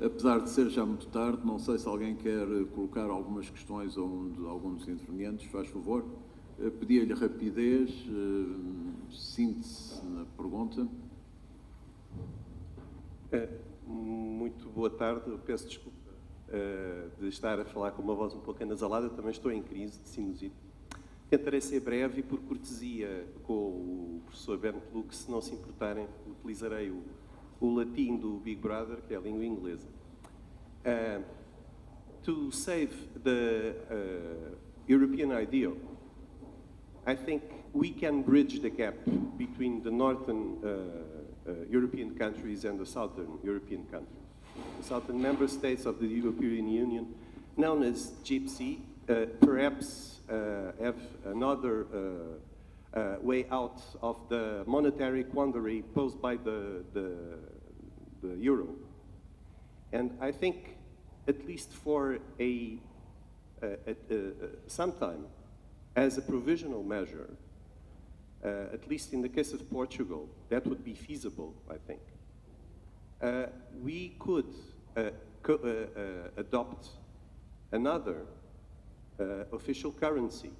Apesar de ser já muito tarde, não sei se alguém quer colocar algumas questões a algum dos intervenientes, faz favor. Pedia-lhe rapidez, síntese na pergunta. Muito boa tarde, eu peço desculpa de estar a falar com uma voz um pouco anasalada, eu também estou em crise de sinusite. Tentarei ser breve e, por cortesia com o professor Bernd Lucke, se não se importarem, utilizarei o latim do Big Brother, que é a língua inglesa. To save the European ideal, I think we can bridge the gap between the northern European countries and the southern European countries. The southern member states of the European Union, known as Gypsy, perhaps have another way out of the monetary quandary posed by the euro. And I think, at least for some time, as a provisional measure, at least in the case of Portugal, that would be feasible, I think. We could adopt another official currency,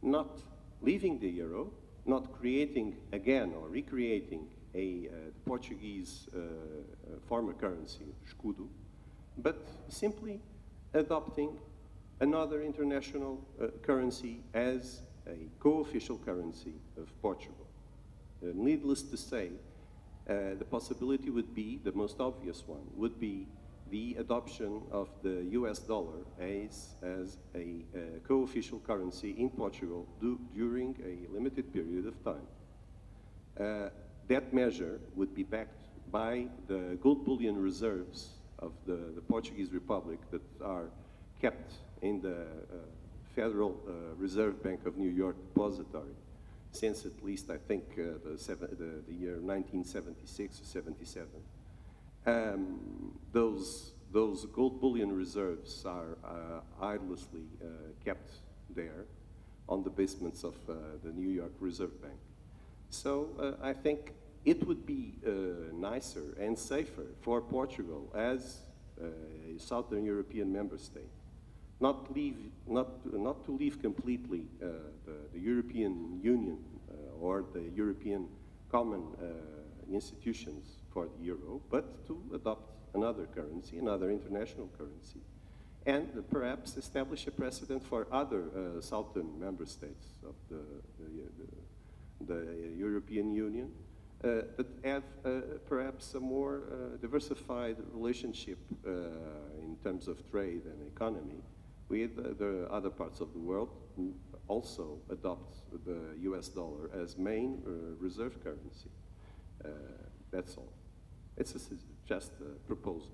not leaving the euro, not creating again or recreating a Portuguese former currency, escudo, but simply adopting another international currency as a co-official currency of Portugal. Needless to say, the possibility would be, the most obvious one, would be the adoption of the US dollar as a co-official currency in Portugal during a limited period of time. That measure would be backed by the gold bullion reserves of the Portuguese Republic that are kept in the Federal Reserve Bank of New York depository since at least, I think, the year 1976 or 77. Those gold bullion reserves are idlessly kept there on the basements of the New York Reserve Bank. So I think it would be nicer and safer for Portugal as a Southern European member state not to leave completely the European Union or the European common institutions for the euro, but to adopt another currency, another international currency, and perhaps establish a precedent for other southern member states of the European Union that have perhaps a more diversified relationship in terms of trade and economy with the other parts of the world who also adopt the US dollar as main reserve currency. That's all. It's just a proposal.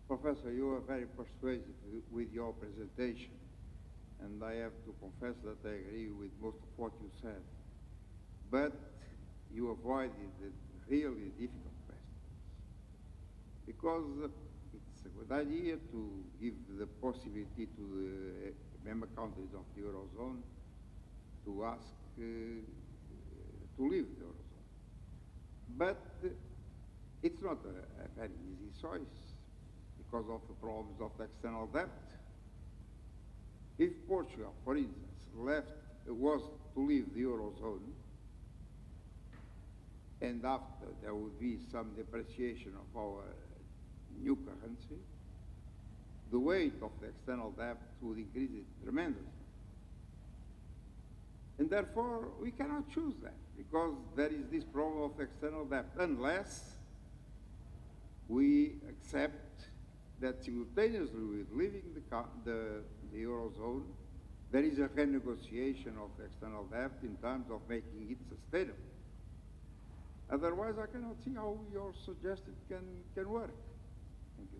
Professor, you are very persuasive with your presentation, and I have to confess that I agree with most of what you said. But you avoided the really difficult questions, because it's a good idea to give the possibility to the member countries of the Eurozone to ask to leave the Eurozone. But it's not a very easy choice, because of the problems of the external debt. If Portugal, for instance, was to leave the Eurozone, and after there would be some depreciation of our new currency, the weight of the external debt would increase tremendously. And therefore, we cannot choose that, because there is this problem of external debt, unless we accept that simultaneously with leaving the Eurozone, there is a renegotiation of the external debt in terms of making it sustainable. Otherwise, I cannot see how your suggestion can work. Thank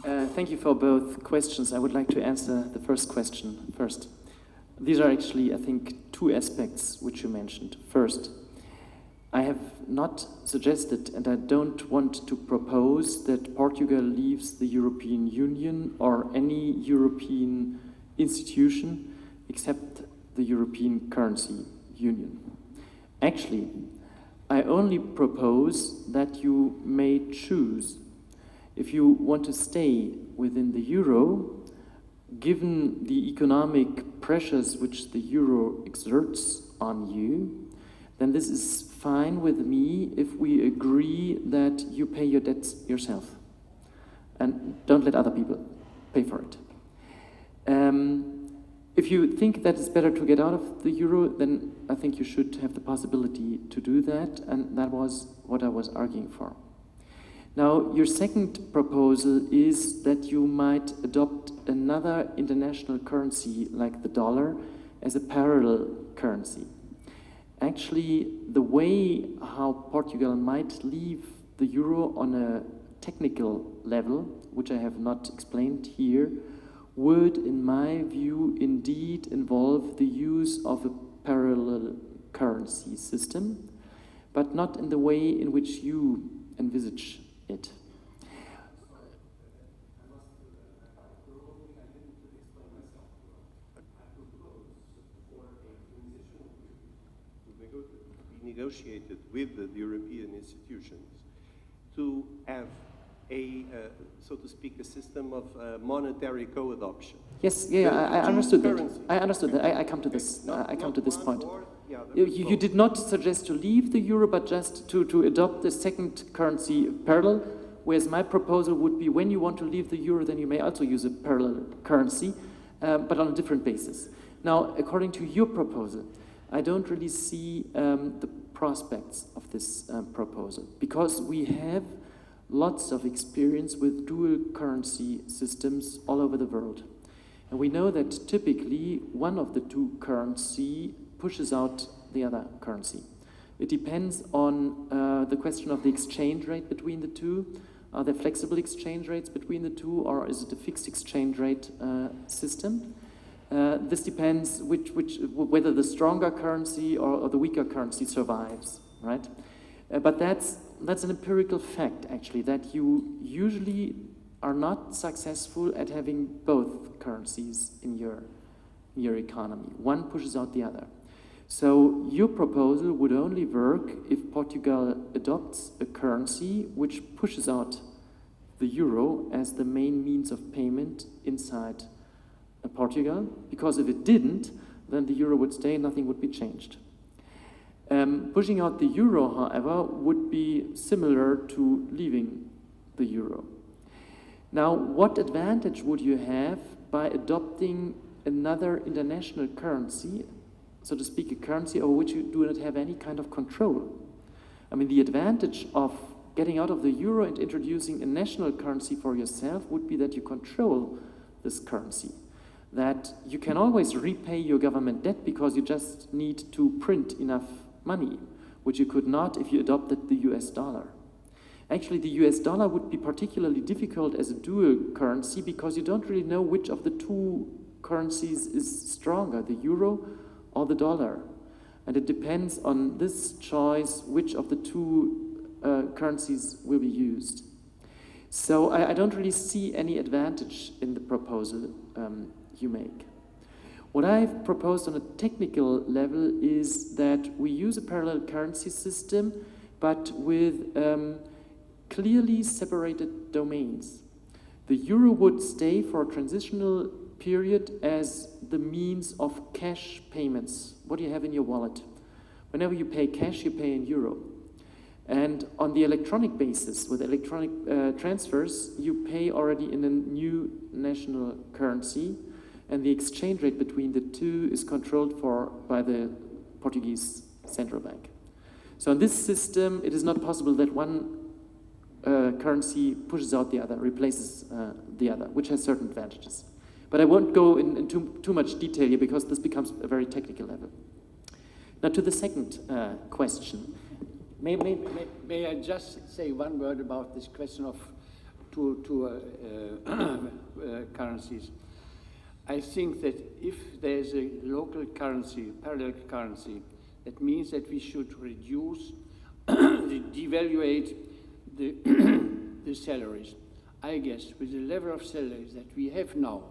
you. thank you for both questions. I would like to answer the first question first. These are actually, I think, two aspects which you mentioned. First, I have not suggested, and I don't want to propose, that Portugal leaves the European Union or any European institution except the European Currency Union. Actually, I only propose that you may choose. If you want to stay within the euro, given the economic pressures which the euro exerts on you, then this is fine with me if we agree that you pay your debts yourself and don't let other people pay for it. If you think that it's better to get out of the euro, then I think you should have the possibility to do that, and that was what I was arguing for. Now, your second proposal is that you might adopt another international currency like the dollar as a parallel currency. Actually, the way how Portugal might leave the euro on a technical level, which I have not explained here, would, in my view, indeed involve the use of a parallel currency system, but not in the way in which you envisage it. Negotiated with the European institutions to have a, so to speak, a system of monetary co-adoption. Yes, yeah, I understood that. I understood that. I come to this. I come to this point. You did not suggest to leave the euro, but just to adopt the second currency parallel. Whereas my proposal would be, when you want to leave the euro, then you may also use a parallel currency, but on a different basis. Now, according to your proposal, I don't really see the prospects of this proposal, because we have lots of experience with dual currency systems all over the world. And we know that typically one of the two currency pushes out the other currency. It depends on the question of the exchange rate between the two. Are there flexible exchange rates between the two, or is it a fixed exchange rate system? This depends whether the stronger currency or the weaker currency survives, right? But that's an empirical fact, actually, that you usually are not successful at having both currencies in your economy. One pushes out the other. So your proposal would only work if Portugal adopts a currency which pushes out the euro as the main means of payment inside Portugal, because if it didn't, then the euro would stay and nothing would be changed. Pushing out the euro, however, would be similar to leaving the euro. Now, what advantage would you have by adopting another international currency, so to speak, a currency over which you do not have any kind of control? I mean, the advantage of getting out of the euro and introducing a national currency for yourself would be that you control this currency, that you can always repay your government debt because you just need to print enough money, which you could not if you adopted the US dollar. Actually, the US dollar would be particularly difficult as a dual currency because you don't really know which of the two currencies is stronger, the euro or the dollar. And it depends on this choice which of the two currencies will be used. So I don't really see any advantage in the proposal you make. What I've proposed on a technical level is that we use a parallel currency system, but with clearly separated domains. The euro would stay for a transitional period as the means of cash payments. What do you have in your wallet? Whenever you pay cash, you pay in euro. And on the electronic basis, with electronic transfers, you pay already in a new national currency, and the exchange rate between the two is controlled by the Portuguese central bank. So in this system, it is not possible that one currency pushes out the other, replaces the other, which has certain advantages. But I won't go into too much detail here because this becomes a very technical level. Now to the second question. May I just say one word about this question of currencies. I think that if there is a local currency, parallel currency, that means that we should reduce, devaluate the salaries. I guess with the level of salaries that we have now,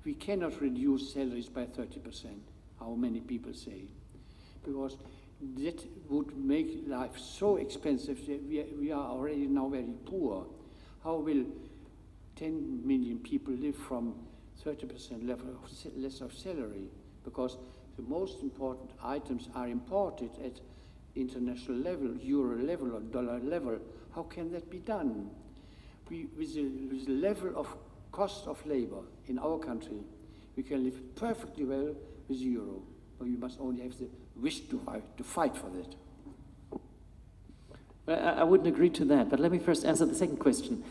we cannot reduce salaries by 30%, how many people say, because that would make life so expensive that we are already now very poor. How will 10 million people live from 30% level of less of salary? Because the most important items are imported at international level, euro level or dollar level. How can that be done? With the level of cost of labor in our country, we can live perfectly well with the euro, but we must only have the wish to fight for that. Well, I wouldn't agree to that, but let me first answer the second question.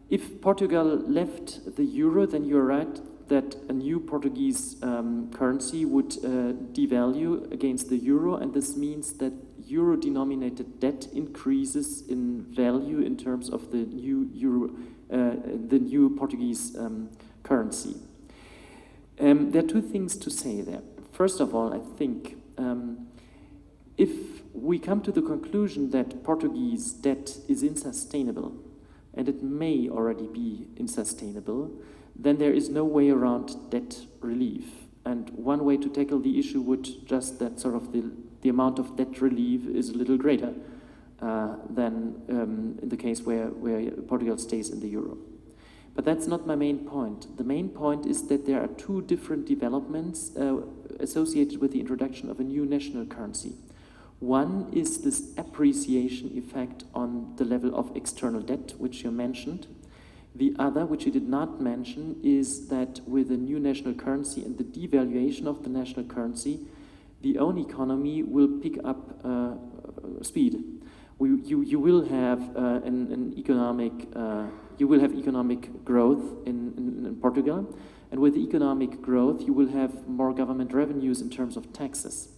If Portugal left the euro, then you're right that a new Portuguese currency would devalue against the euro, and this means that euro-denominated debt increases in value in terms of the new euro, the new Portuguese currency. There are two things to say there. First of all, I think if we come to the conclusion that Portuguese debt is insustainable, and it may already be insustainable, then there is no way around debt relief. And one way to tackle the issue would just that sort of the amount of debt relief is a little greater than in the case where Portugal stays in the euro. But that's not my main point. The main point is that there are two different developments associated with the introduction of a new national currency. One is this appreciation effect on the level of external debt, which you mentioned. The other, which you did not mention, is that with the new national currency and the devaluation of the national currency, the own economy will pick up speed. You will have economic growth in Portugal, and with economic growth, you will have more government revenues in terms of taxes,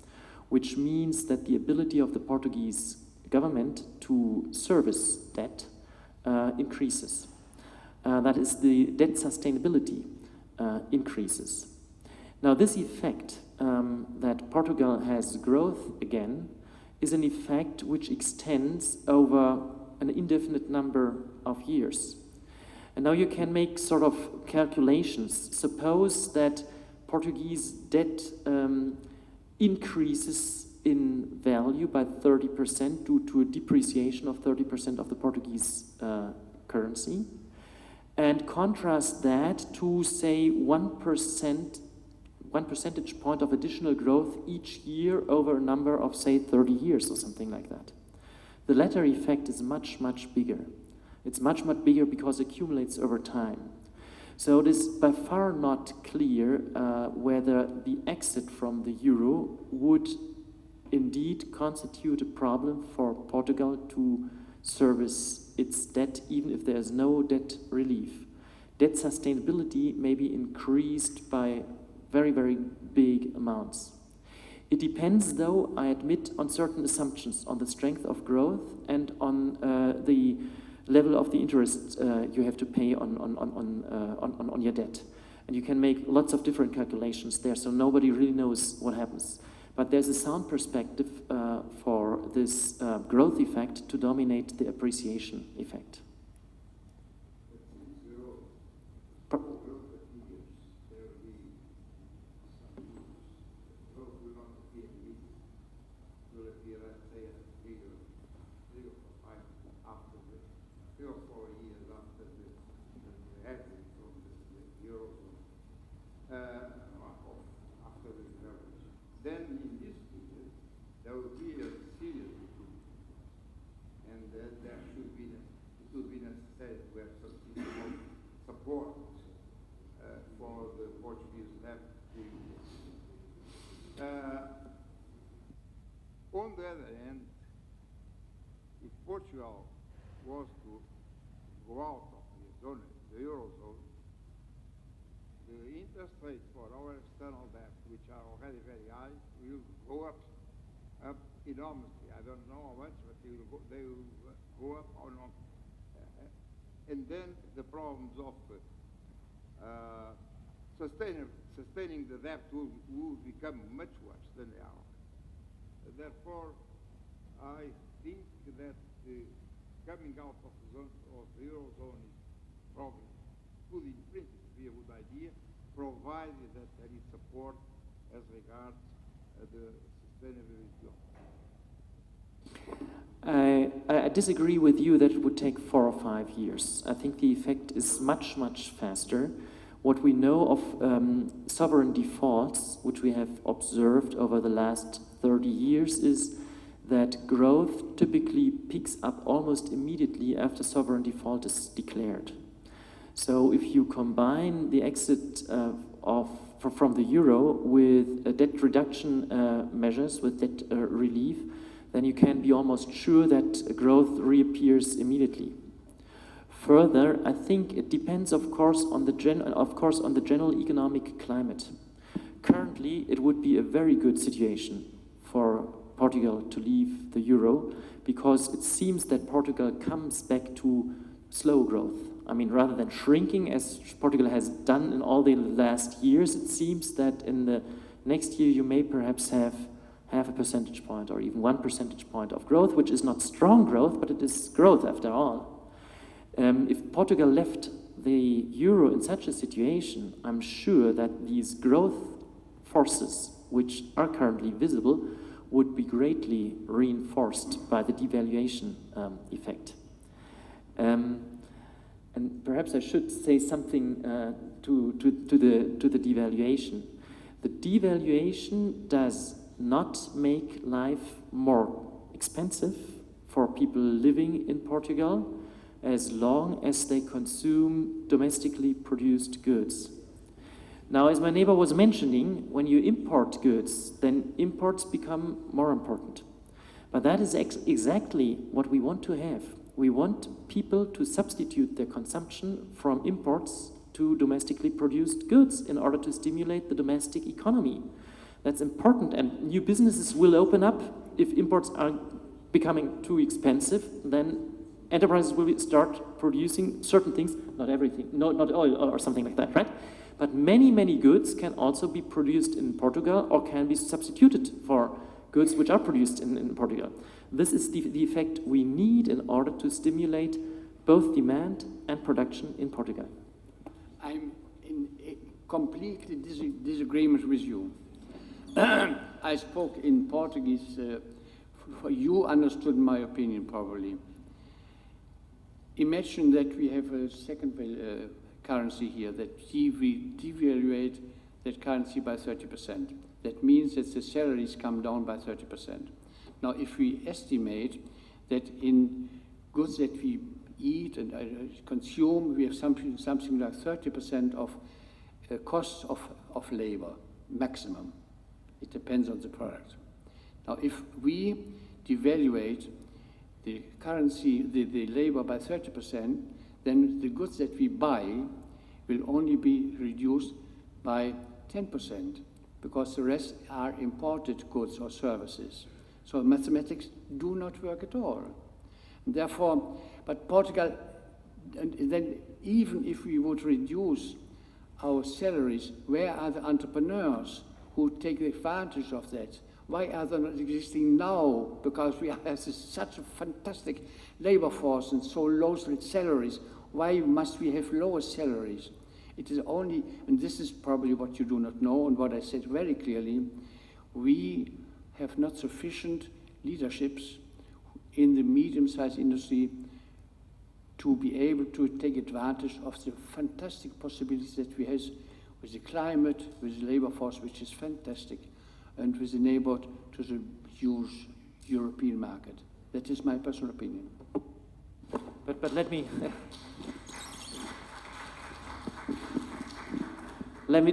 which means that the ability of the Portuguese government to service debt increases. That is, the debt sustainability increases. Now, this effect that Portugal has growth again is an effect which extends over an indefinite number of years. And now you can make sort of calculations. Suppose that Portuguese debt increases in value by 30% due to a depreciation of 30% of the Portuguese currency, and contrast that to, say, 1 percentage point of additional growth each year over a number of, say, 30 years or something like that. The latter effect is much, much bigger. It's much, much bigger because it accumulates over time. So it is by far not clear whether the exit from the euro would indeed constitute a problem for Portugal to service its debt, even if there is no debt relief. Debt sustainability may be increased by very, very big amounts. It depends, though, I admit, on certain assumptions, on the strength of growth and on the level of the interest you have to pay on your debt. And you can make lots of different calculations there, so nobody really knows what happens. But there's a sound perspective for this growth effect to dominate the appreciation effect. Then in this period, there will be a serious improvement, and there should be, it would be necessary to have some support for the Portuguese debt. On the other hand, if Portugal was to go out of the zone, the eurozone, the interest rates for our external debt, which are already very high, will go up enormously. I don't know how much, but they will go up and then the problems of sustaining the debt will become much worse than they are. Therefore, I think that coming out of the Eurozone is probably could in principle be a good idea, provided that there is support as regards the sustainability of I disagree with you that it would take 4 or 5 years. I think the effect is much, much faster. What we know of sovereign defaults, which we have observed over the last 30 years, is that growth typically picks up almost immediately after sovereign default is declared. So if you combine the exit from the euro with debt reduction measures, with debt relief, then you can be almost sure that growth reappears immediately. Further, I think it depends, of course, on the general economic climate. Currently, it would be a very good situation for Portugal to leave the euro, because it seems that Portugal comes back to slow growth. I mean, rather than shrinking as Portugal has done in all the last years, it seems that in the next year you may perhaps have half a percentage point or even 1 percentage point of growth, which is not strong growth, but it is growth after all. If Portugal left the euro in such a situation, I'm sure that these growth forces, which are currently visible, would be greatly reinforced by the devaluation effect. And perhaps I should say something to the devaluation. The devaluation does not make life more expensive for people living in Portugal, as long as they consume domestically produced goods. Now, as my neighbor was mentioning, when you import goods, then imports become more important. But that is exactly what we want to have. We want people to substitute their consumption from imports to domestically produced goods in order to stimulate the domestic economy. That's important, and new businesses will open up. If imports are becoming too expensive, then enterprises will start producing certain things, not everything, not oil or something like that, right? But many, many goods can also be produced in Portugal or can be substituted for goods which are produced in Portugal. This is the effect we need in order to stimulate both demand and production in Portugal. I'm in completely disagreement with you. I spoke in Portuguese, you understood my opinion probably. Imagine that we have a second currency here, that we devaluate that currency by 30%. That means that the salaries come down by 30%. Now, if we estimate that in goods that we eat and consume, we have something like 30% of costs of labor, maximum. It depends on the product. Now, if we devaluate the currency, the labor by 30%, then the goods that we buy will only be reduced by 10%, because the rest are imported goods or services. So mathematics do not work at all. And therefore, but Portugal, and then even if we would reduce our salaries, where are the entrepreneurs who take advantage of that? Why are they not existing now? Because we have such a fantastic labor force and so low salaries. Why must we have lower salaries? It is only, and this is probably what you do not know, and what I said very clearly, we have not sufficient leaderships in the medium-sized industry to be able to take advantage of the fantastic possibilities that we have with the climate, with the labor force, which is fantastic, and with the neighbor to the huge European market. That is my personal opinion. But let me let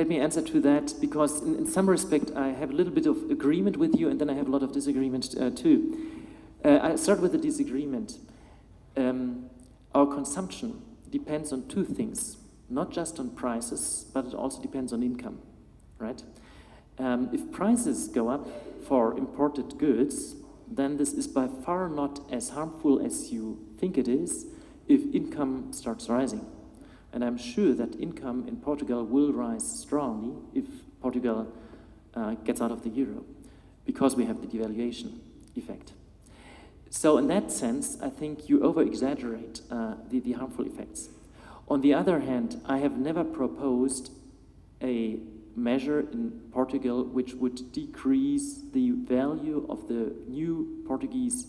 me answer to that, because in some respect I have a little bit of agreement with you, and then I have a lot of disagreement too. I start with the disagreement. Our consumption depends on two things, not just on prices, but it also depends on income, right? If prices go up for imported goods, then this is by far not as harmful as you think it is, if income starts rising. And I'm sure that income in Portugal will rise strongly if Portugal gets out of the euro, because we have the devaluation effect. So in that sense, I think you over-exaggerate the harmful effects. On the other hand, I have never proposed a measure in Portugal which would decrease the value of the new Portuguese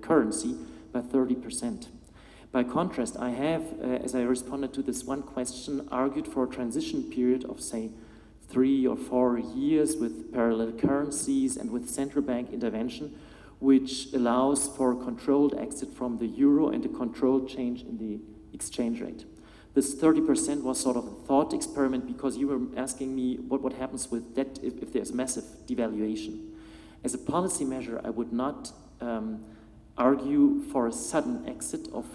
currency by 30%. By contrast, I have, as I responded to this one question, argued for a transition period of, say, 3 or 4 years with parallel currencies and with central bank intervention, which allows for a controlled exit from the euro and a controlled change in the exchange rate. This 30% was sort of a thought experiment because you were asking me what happens with debt if there's massive devaluation. As a policy measure, I would not argue for a sudden exit of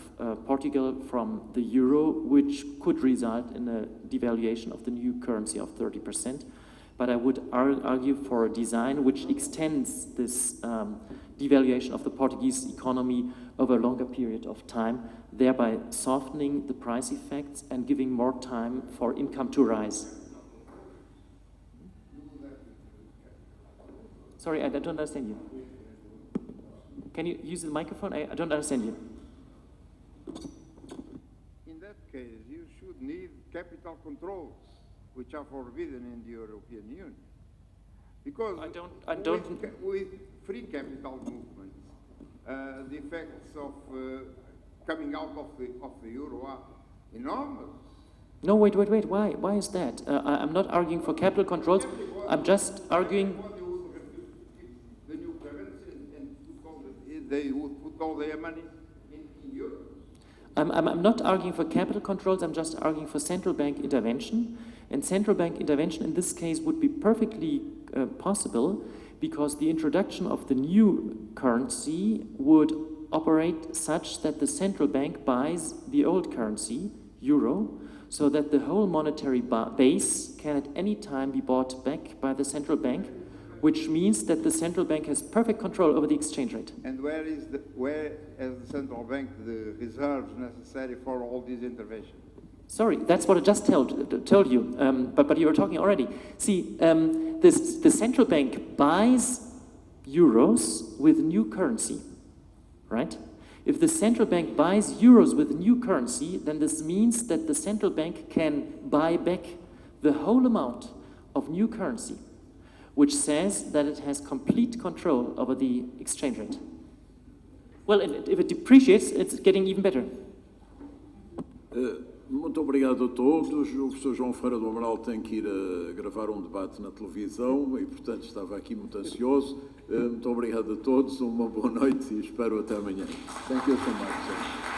Portugal from the euro, which could result in a devaluation of the new currency of 30%. But I would argue for a design which extends this devaluation of the Portuguese economy over a longer period of time, thereby softening the price effects and giving more time for income to rise. Sorry, I don't understand you. Can you use the microphone? I don't understand you. In that case, you should need capital controls, which are forbidden in the European Union. Because I don't. With free capital movements, the effects of coming out of the euro are enormous. No, wait. Why? Why is that? I'm not arguing for capital controls. I'm just arguing. The new currency and they would put all their money in euros. I'm not arguing for capital controls. I'm just arguing for central bank intervention. And central bank intervention in this case would be perfectly possible because the introduction of the new currency would operate such that the central bank buys the old currency, euro, so that the whole monetary base can at any time be bought back by the central bank, which means that the central bank has perfect control over the exchange rate. And where has the central bank the reserves necessary for all these interventions? Sorry, that's what I just told you, but you were talking already. See, the central bank buys euros with new currency, right? If the central bank buys euros with new currency, then this means that the central bank can buy back the whole amount of new currency, which says that it has complete control over the exchange rate. Well, if it depreciates, it's getting even better. Muito obrigado a todos. O professor João Ferreira do Amaral tem que ir a gravar um debate na televisão e, portanto, estava aqui muito ansioso. Muito obrigado a todos, uma boa noite e espero até amanhã. Thank you so much.